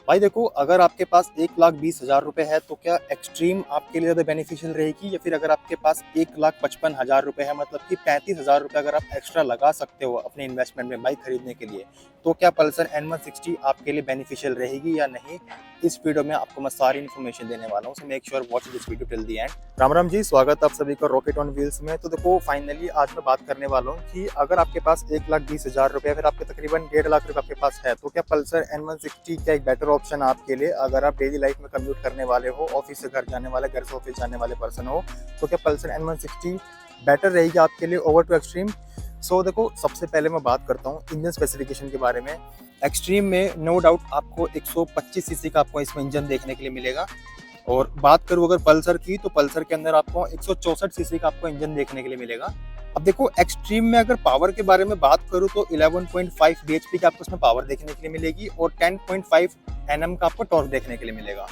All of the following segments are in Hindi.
भाई देखो, अगर आपके पास 1,20,000 रुपए है तो क्या एक्सट्रीम आपके लिए ज़्यादा बेनिफिशियल रहेगी, या फिर अगर आपके पास 1,55,000 रुपए है, मतलब कि 35,000 रुपए अगर आप एक्स्ट्रा लगा सकते हो अपने इन्वेस्टमेंट में बाइक खरीदने के लिए, तो क्या पल्सर N160 आपके लिए बेनिफिशियल रहेगी या नहीं? इस वीडियो में आपको मैं सारी इन्फॉर्मेशन देने वाला हूँ, so make sure watch this video till the end. Ram Ram ji, स्वागत आप सभी का रॉकेट ऑन व्हील्स में। तो देखो, फाइनली आज मैं बात करने वाला हूँ कि अगर आपके पास 1,20,000 रुपये, फिर आपके तकरीबन 1.5 लाख रुपये आपके पास है, तो क्या पल्सर N160 क्या एक बेटर ऑप्शन है आपके लिए? अगर आप डेली लाइफ में कम्यूट करने वाले हो, ऑफिस से घर जाने वाले, घर से ऑफिस जाने वाले पर्सन हो, तो क्या पल्सर N160 बेटर रहेगी आपके लिए ओवर टू एक्सट्रीम? सो देखो, सबसे पहले मैं बात करता हूँ इंजन स्पेसिफिकेशन के बारे में। एक्सट्रीम में नो डाउट आपको 125 सीसी का आपको इसमें इंजन देखने के लिए मिलेगा। और बात करूँ अगर पल्सर की, तो पल्सर के अंदर आपको 164 सीसी का आपको इंजन देखने के लिए मिलेगा। अब देखो, एक्सट्रीम में अगर पावर के बारे में बात करूँ तो 11.5 bhp की आपको इसमें पावर देखने के लिए मिलेगी और 10.5 Nm का आपको टॉर्क देखने के लिए मिलेगा।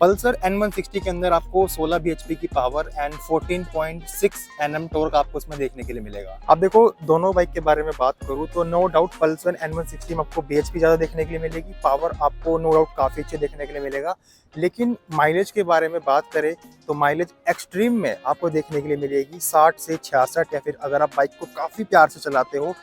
पल्सर N160 के अंदर आपको 16 bhp की पावर एंड 14.6 Nm टॉर्क आपको इसमें देखने के लिए मिलेगा। अब देखो, दोनों बाइक के बारे में बात करूँ तो नो डाउट पल्सर N160 में आपको bhp ज्यादा देखने के लिए मिलेगी, पावर आपको नो डाउट काफी अच्छे देखने के लिए मिलेगा। लेकिन माइलेज के बारे में बात करें तो माइलेज एक्सट्रीम में आपको देखने के लिए मिलेगी 60 से 66, या फिर अगर आप बाइक को काफी प्यार से चलाते हो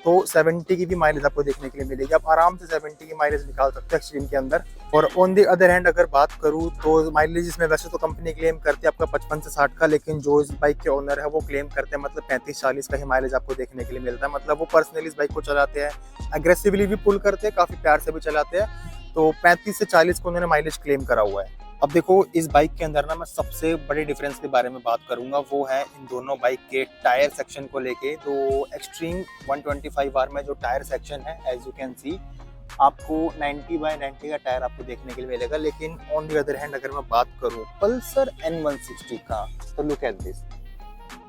तो 70 की भी माइलेज आपको देखने के लिए मिलेगी। आप आराम से 70 की माइलेज निकाल सकते हो एक्सट्रीम के अंदर। और ऑन द अदर हैंड अगर बात करूँ तो माइलेज इसमें वैसे तो कंपनी क्लेम करती है आपका 55 से 60 का, लेकिन जो इस बाइक के ओनर है वो क्लेम करते हैं मतलब 35-40 का ही माइलेज आपको देखने के लिए मिलता है। मतलब वो पर्सनली इस बाइक को चलाते हैं, अग्रेसिवली भी पुल करते हैं, काफी प्यार से भी चलाते हैं, तो 35 से 40 को उन्होंने माइलेज क्लेम करा हुआ है। अब देखो, इस बाइक के अंदर ना मैं सबसे बड़े डिफरेंस के बारे में बात करूंगा, वो है इन दोनों बाइक के टायर सेक्शन को लेके। तो एक्सट्रीम 125R में जो टायर सेक्शन है, एज यू कैन सी, आपको 90/90 का टायर आपको देखने के लिए मिलेगा। लेकिन ऑन दी अदर हैंड अगर मैं बात करूं पल्सर N160 का, तो लुक एट दिस,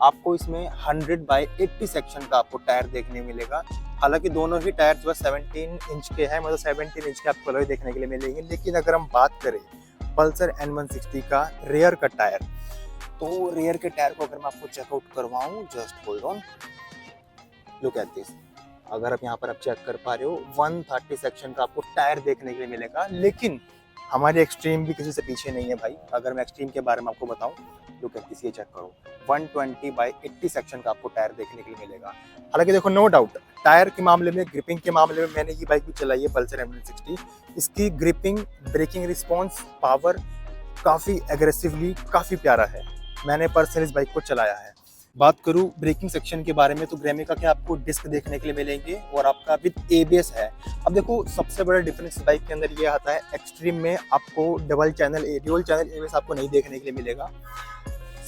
आपको इसमें 100/80 सेक्शन का आपको टायर देखने मिलेगा। हालांकि दोनों ही टायर जो है 17 इंच के हैं, मतलब 17 इंच के आपको अलॉय देखने के लिए मिलेंगे। लेकिन अगर हम बात करें पल्सर N160 का रेयर का टायर, तो रेयर के टायर को अगर मैं आपको चेकआउट करवाऊं, just hold on, look at this. अगर आप यहाँ पर आप चेक कर पा रहे हो, 130 सेक्शन का आपको टायर देखने के लिए मिलेगा। लेकिन हमारे एक्सट्रीम भी किसी से पीछे नहीं है भाई। अगर मैं एक्सट्रीम के बारे में आपको बताऊं, लुक एट दिस, ये चेक करो, 120/80 सेक्शन का आपको टायर देखने के लिए मिलेगा। हालांकि देखो, नो डाउट टायर के मामले में, ग्रिपिंग के मामले में, मैंने ये बाइक भी चलाई है पल्सर N160, इसकी ग्रिपिंग, ब्रेकिंग रिस्पॉन्स, पावर काफ़ी एग्रेसिवली काफ़ी प्यारा है। मैंने पर्सनली इस बाइक को चलाया है। बात करूँ ब्रेकिंग सेक्शन के बारे में, तो ग्रेमिका के आपको डिस्क देखने के लिए मिलेंगे और आपका विद ABS है। अब देखो, सबसे बड़ा डिफरेंस बाइक के अंदर ये आता है, एक्सट्रीम में आपको ड्यूल चैनल ABS आपको नहीं देखने के लिए मिलेगा,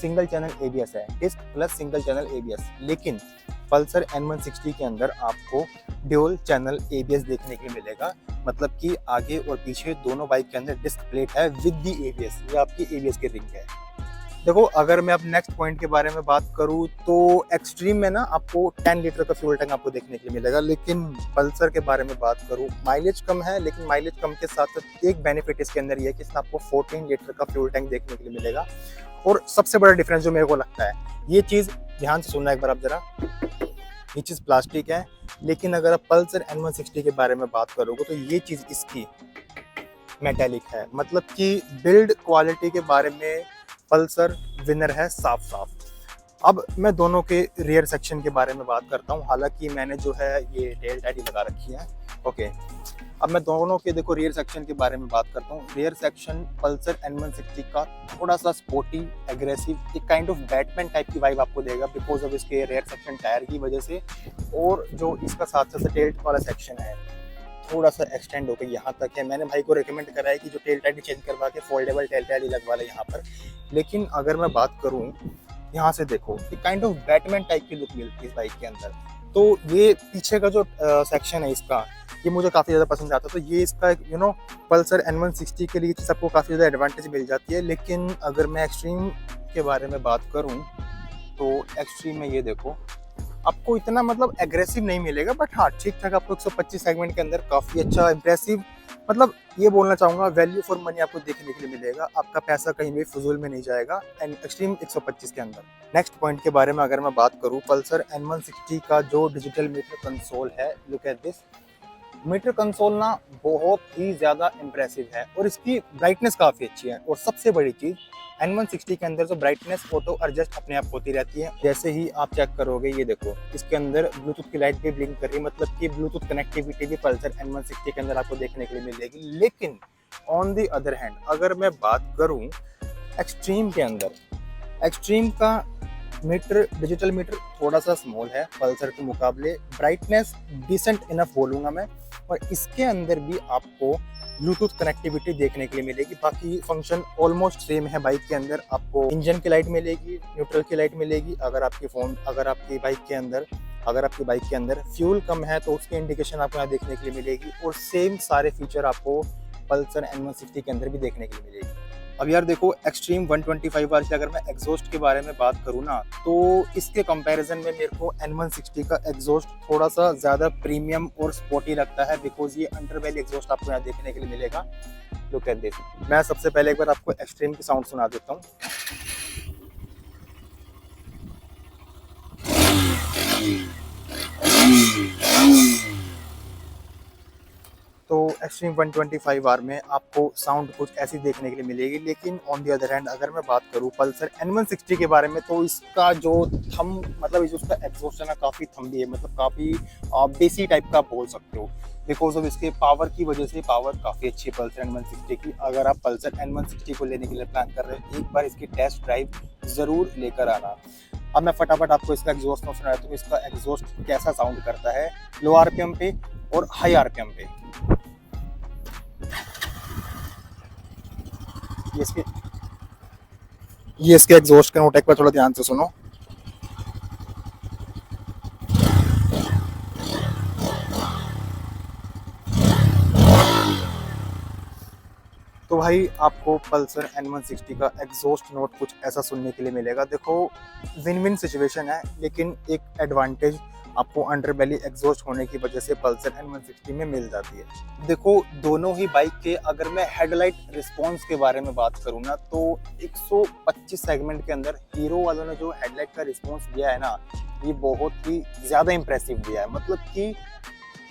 सिंगल चैनल ABS है, disc plus single channel ABS। लेकिन पल्सर N160 के अंदर आपको ड्यूल चैनल ABS देखने के लिए मिलेगा, मतलब कि आगे और पीछे दोनों बाइक के अंदर डिस्क प्लेट है विद दी ABS, ये आपकी ABS की रिंग है। देखो, अगर मैं अब नेक्स्ट पॉइंट के बारे में बात करूं तो एक्सट्रीम में ना आपको 10 लीटर का फ्यूल टैंक आपको देखने के लिए मिलेगा। लेकिन पल्सर के बारे में बात करूं, माइलेज कम है, लेकिन माइलेज कम के साथ साथ एक बेनिफिट इसके अंदर ये है कि इसमें आपको 14 लीटर का फ्यूल टैंक देखने के लिए मिलेगा। और सबसे बड़ा डिफरेंस जो मेरे को लगता है, ये चीज़ ध्यान से सुनना एक बार आप जरा, ये चीज़ प्लास्टिक है, लेकिन अगर आप पल्सर N160 के बारे में बात करोगे तो ये चीज़ इसकी मेटेलिक है। मतलब कि बिल्ड क्वालिटी के बारे में पल्सर विनर है साफ साफ। अब मैं दोनों के रियर सेक्शन के बारे में बात करता हूँ। हालांकि मैंने जो है ये टेल टाइट लगा रखी है, ओके। अब मैं दोनों के देखो रियर सेक्शन के बारे में बात करता हूँ। रियर सेक्शन पल्सर N160 का थोड़ा सा स्पोर्टी, एग्रेसिव, एक काइंड ऑफ बैटमैन टाइप की वाइब आपको देगा बिकॉज ऑफ इसके रियर सेक्शन टायर की वजह से। और जो इसका साथ साथ टेल वाला सेक्शन है थोड़ा सा एक्सटेंड होकर यहाँ तक है। मैंने भाई को रिकमेंड करा है कि जो टेल टाइट चेंज करवा के फोल्डेबल टेल टाइट लगवा ले यहाँ पर। लेकिन अगर मैं बात करूँ, यहाँ से देखो, एक काइंड ऑफ बैटमैन टाइप की लुक मिलती है इस बाइक के अंदर। तो ये पीछे का जो सेक्शन है इसका, ये मुझे काफ़ी ज़्यादा पसंद आता है। तो ये इसका पल्सर N160 के लिए सबको काफ़ी ज़्यादा एडवांटेज मिल जाती है। लेकिन अगर मैं एक्सट्रीम के बारे में बात करूँ तो एक्सट्रीम में ये देखो, आपको इतना मतलब एग्रेसिव नहीं मिलेगा, बट हाँ ठीक ठाक आपको 125 सेगमेंट के अंदर काफ़ी अच्छा इम्प्रेसिव, मतलब ये बोलना चाहूँगा वैल्यू फॉर मनी आपको देखने के लिए मिलेगा। आपका पैसा कहीं भी फजूल में नहीं जाएगा एंड एक्सट्रीम 125 के अंदर। नेक्स्ट पॉइंट के बारे में अगर मैं बात करूँ, पल्सर N160 का जो डिजिटल मीटर कंसोल है, look at this, meter console ना बहुत ही ज़्यादा इम्प्रेसिव है और इसकी ब्राइटनेस काफ़ी अच्छी है। और सबसे बड़ी चीज़, N160 के अंदर जो ब्राइटनेस ऑटो एडजस्ट अपने आप होती रहती है। जैसे ही आप चेक करोगे, ये देखो इसके अंदर ब्लूटूथ की लाइट भी ब्लिंक कर रही है, मतलब कि ब्लूटूथ कनेक्टिविटी भी पल्सर N160 के अंदर आपको देखने के लिए मिलेगी। लेकिन ऑन द अदर हैंड अगर मैं बात करूं एक्सट्रीम के अंदर, एक्सट्रीम का मीटर, डिजिटल मीटर थोड़ा सा स्मॉल है पल्सर के मुकाबले, ब्राइटनेस डिसेंट इनफ बोलूँगा मैं। और इसके अंदर भी आपको ब्लूटूथ कनेक्टिविटी देखने के लिए मिलेगी। बाकी फंक्शन ऑलमोस्ट सेम है। बाइक के अंदर आपको इंजन की लाइट मिलेगी, न्यूट्रल की लाइट मिलेगी। अगर आपकी बाइक के अंदर फ्यूल कम है तो उसकी इंडिकेशन आपको यहाँ देखने के लिए मिलेगी। और सेम सारे फीचर आपको पल्सर N160 के अंदर भी देखने के लिए मिलेगी। अब यार देखो, एक्सट्रीम 125R की अगर मैं एग्जॉस्ट के बारे में बात करूँ ना, तो इसके कंपैरिजन में मेरे को N160 का एग्जॉस्ट थोड़ा सा ज़्यादा प्रीमियम और स्पोर्टी लगता है, बिकॉज ये अंडरबेली एग्जॉस्ट आपको यहाँ देखने के लिए मिलेगा। Look at this. मैं सबसे पहले एक बार आपको एक्सट्रीम की साउंड सुना देता हूँ। तो एक्सट्रीम 125R में आपको साउंड कुछ ऐसी देखने के लिए मिलेगी। लेकिन ऑन द अदर हैंड अगर मैं बात करूँ पल्सर N160 के बारे में, तो इसका जो थम, मतलब इसका एग्जॉस्ट है ना, काफ़ी थम्बी है, मतलब काफ़ी बेसी टाइप का आप बोल सकते हो। बिकॉज ऑफ इसके पावर की वजह से, पावर काफ़ी अच्छी है पल्सर N160 की। अगर आप पल्सर N160 को लेने के लिए प्लान कर रहे हो, एक बार इसकी टेस्ट ड्राइव ज़रूर लेकर आना। अब मैं फटाफट आपको इसका एग्जॉस्ट सुना देता हूँ, इसका एग्जॉस्ट कैसा साउंड करता है लो आरपीएम पे और हाई आरपीएम पे। ये इसके एग्जॉस्ट का नोट एक बार थोड़ा ध्यान से सुनो। तो भाई आपको पल्सर N160 का एग्जॉस्ट नोट कुछ ऐसा सुनने के लिए मिलेगा। देखो, विन विन सिचुएशन है, लेकिन एक एडवांटेज आपको अंडरबेली एग्जॉस्ट होने की वजह से पल्सर N160 में मिल जाती है। देखो, दोनों ही बाइक के अगर मैं हेडलाइट रिस्पॉन्स के बारे में बात करूँ ना, तो 125 सेगमेंट के अंदर हीरो वालों ने जो हेडलाइट का रिस्पॉन्स दिया है ना, ये बहुत ही ज़्यादा इंप्रेसिव दिया है। मतलब कि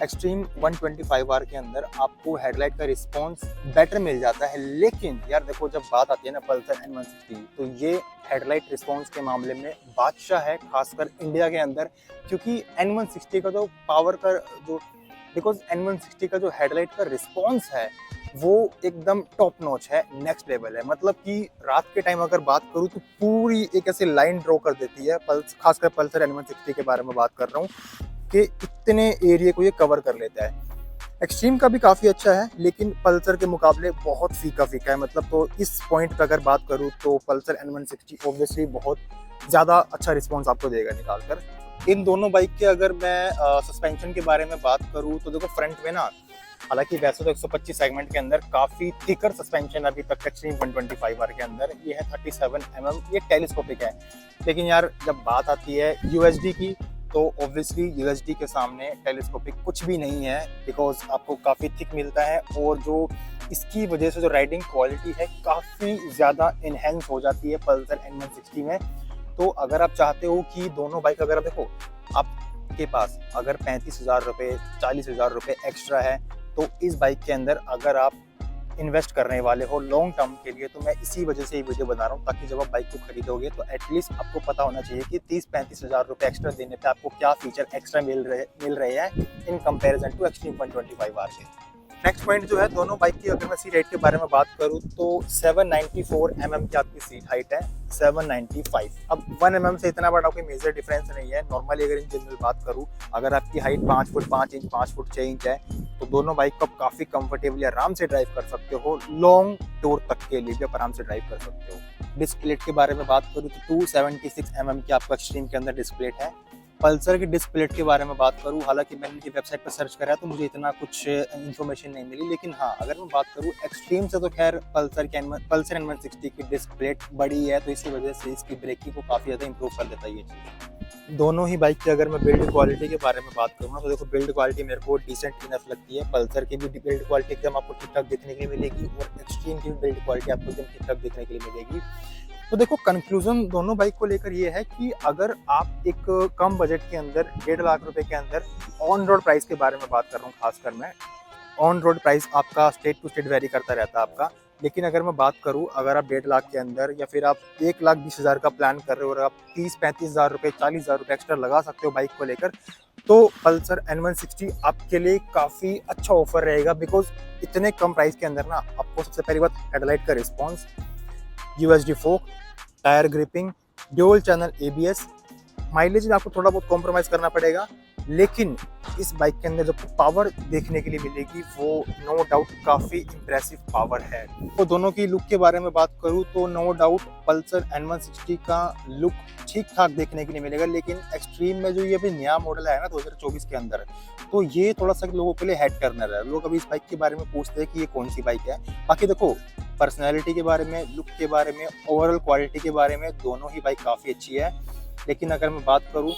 एक्सट्रीम 125R के अंदर आपको हेडलाइट का रिस्पॉन्स बेटर मिल जाता है। लेकिन यार देखो, जब बात आती है ना पल्सर N160, तो ये हेडलाइट रिस्पॉन्स के मामले में बादशाह है, खासकर इंडिया के अंदर। क्योंकि N160 का जो पावर का जो बिकॉज N160 का जो हेडलाइट का रिस्पॉन्स है वो एकदम टॉप नॉच है, नेक्स्ट लेवल है। मतलब कि रात के टाइम अगर बात करूँ तो पूरी एक ऐसी लाइन ड्रॉ कर देती है। खासकर पल्सर N160 के बारे में बात कर रहा हूँ कि इतने एरिया को ये कवर कर लेता है। एक्सट्रीम का भी काफ़ी अच्छा है, लेकिन पल्सर के मुकाबले बहुत फीका फीका है। मतलब तो इस पॉइंट पे अगर बात करूँ तो पल्सर N160 ऑब्वियसली बहुत ज़्यादा अच्छा रिस्पॉन्स आपको देगा निकाल कर। इन दोनों बाइक के अगर मैं सस्पेंशन के बारे में बात करूँ तो देखो, फ्रंट में ना, हालांकि वैसे तो 125 सेगमेंट के अंदर काफ़ी थिकर सस्पेंशन अभी तक एक्सट्रीम 125R के अंदर ये है 37 mm, ये टेलीस्कोपिक है। लेकिन यार जब बात आती है यूएसडी की, तो ऑब्वियसली यूएसडी के सामने टेलीस्कोपिक कुछ भी नहीं है, बिकॉज आपको काफ़ी थिक मिलता है। और जो इसकी वजह से जो राइडिंग क्वालिटी है काफ़ी ज़्यादा इन्हेंस हो जाती है पल्सर N160 में। तो अगर आप चाहते हो कि दोनों बाइक, अगर आप देखो आपके पास अगर 35,000 रुपये 40,000 रुपये एक्स्ट्रा है, तो इस बाइक के अंदर अगर आप इन्वेस्ट करने वाले हो लॉन्ग टर्म के लिए, तो मैं इसी वजह से ये वीडियो बना रहा हूँ, ताकि जब आप बाइक को खरीदोगे तो एटलीस्ट आपको पता होना चाहिए कि 30-35 हज़ार रुपये एक्स्ट्रा देने पे आपको क्या फीचर एक्स्ट्रा मिल रहे हैं in comparison to extreme 125R के। नेक्स्ट पॉइंट जो है दोनों बाइक की, अगर मैं सीट हाइट के बारे में बात करूँ तो 794 mm की आपकी सीट हाइट है, 795। अब 1 mm से इतना बड़ा कोई मेजर डिफरेंस नहीं है। नॉर्मली अगर इन जनरल बात करूँ, अगर आपकी height 5 foot 5 inch 5 foot 6 inch है, तो दोनों बाइक को आप काफ़ी कंफर्टेबली आराम से ड्राइव कर सकते हो। लॉन्ग टूर तक के लिए भी आप आराम से ड्राइव कर सकते हो। डिस्क प्लेट के बारे में बात करूँ तो 276 mm की आपको एक्सट्रीम के अंदर डिस्क प्लेट है। पल्सर की डिस्क प्लेट के बारे में बात करूँ, हालांकि मैंने इनकी वेबसाइट पर सर्च करा तो मुझे इतना कुछ इन्फॉर्मेशन नहीं मिली। लेकिन हाँ, अगर मैं बात करूँ एक्सट्रीम से, तो खैर पल्सर N160 की डिस्क प्लेट बड़ी है, तो इसी वजह से इसकी ब्रेकिंग को काफ़ी ज़्यादा इंप्रूव कर देता है ये चीज़। दोनों ही बाइक की अगर मैं बिल्ड क्वालिटी के बारे में बात करूँ ना, तो देखो बिल्ड क्वालिटी मेरे को डिसेंट इनफ लगती है। पल्सर की भी बिल्ड क्वालिटी एकदम आपको ठीक ठाक देखने के लिए मिलेगी, और एक्सट्रीम की भी बिल्ड क्वालिटी आपको एकदम ठीक ठाक देखने के लिए मिलेगी। तो देखो कंक्लूजन दोनों बाइक को लेकर ये है कि अगर आप एक कम बजट के अंदर 1.5 लाख रुपए के अंदर ऑन रोड प्राइस के बारे में बात कर रहा हूँ, खासकर मैं ऑन रोड प्राइस आपका स्टेट टू स्टेट वेरी करता रहता है आपका। लेकिन अगर मैं बात करूँ, अगर आप 1.5 लाख के अंदर या फिर आप 1,20,000 का प्लान कर रहे हो और आप 30-35,000 रुपये 40,000 रुपये एक्स्ट्रा लगा सकते हो बाइक को लेकर, तो पल्सर N160 आपके लिए काफ़ी अच्छा ऑफर रहेगा। बिकॉज इतने कम प्राइस के अंदर ना आपको सबसे पहली बात हेडलाइट का response, USD fork, tyre gripping, dual channel ABS, mileage में आपको थोड़ा बहुत कॉम्प्रोमाइज़ करना पड़ेगा, लेकिन इस बाइक के अंदर जो पावर देखने के लिए मिलेगी वो नो डाउट काफ़ी इम्प्रेसिव पावर है। तो दोनों की लुक के बारे में बात करूँ तो नो डाउट पल्सर N160 का लुक ठीक ठाक देखने के लिए मिलेगा, लेकिन एक्सट्रीम में जो ये अभी नया मॉडल है ना 2024 के अंदर, तो ये थोड़ा सा लोगों के लिए हेड टर्नर है। लोग अभी इस बाइक के बारे में पूछते हैं कि ये कौन सी बाइक है। बाकी देखो पर्सनैलिटी के बारे में, लुक के बारे में, ओवरऑल क्वालिटी के बारे में दोनों ही बाइक काफ़ी अच्छी है। लेकिन अगर मैं बात करूँ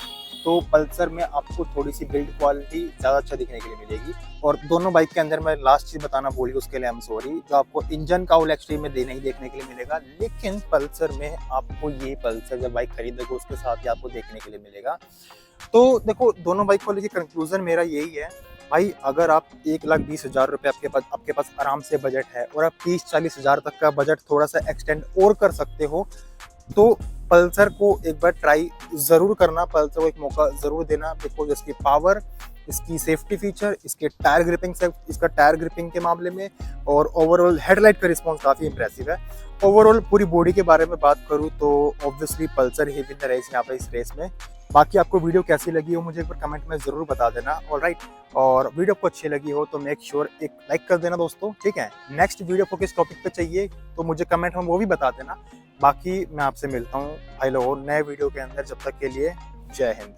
तो पल्सर में आपको थोड़ी सी बिल्ड क्वालिटी ज़्यादा अच्छा दिखने के लिए मिलेगी। और दोनों बाइक के अंदर मैं लास्ट चीज़ बताना भूल गया, उसके लिए आई एम सॉरी, जो आपको इंजन का ऑल एक्सट्रीम में नहीं देखने के लिए मिलेगा, लेकिन पल्सर में आपको ये पल्सर जब बाइक खरीदोगे उसके साथ ही आपको देखने के लिए मिलेगा। तो देखो दोनों बाइक को लेकर कंक्लूजन मेरा यही है भाई, अगर आप 1,20,000 रुपये आपके पास आराम से बजट है और आप 30-40 हज़ार तक का बजट थोड़ा सा एक्सटेंड और कर सकते हो, तो पल्सर को एक बार ट्राई ज़रूर करना, पल्सर को एक मौका ज़रूर देना। बिकॉज इसकी पावर, इसकी सेफ्टी फीचर, इसके टायर ग्रिपिंग से, इसका टायर ग्रिपिंग के मामले में और ओवरऑल हेडलाइट का रिस्पॉन्स काफ़ी इंप्रेसिव है। ओवरऑल पूरी बॉडी के बारे में बात करूँ तो ऑब्वियसली पल्सर ही विन द रेस यहाँ पे इस रेस में। बाकी आपको वीडियो कैसी लगी हो मुझे एक बार कमेंट में ज़रूर बता देना, ऑलराइट। और वीडियो को अच्छी लगी हो तो मेक श्योर एक लाइक कर देना दोस्तों, ठीक है। नेक्स्ट वीडियो को किस टॉपिक पे चाहिए तो मुझे कमेंट में वो भी बता देना। बाकी मैं आपसे मिलता हूँ भाई लोगों नए वीडियो के अंदर, जब तक के लिए जय हिंद।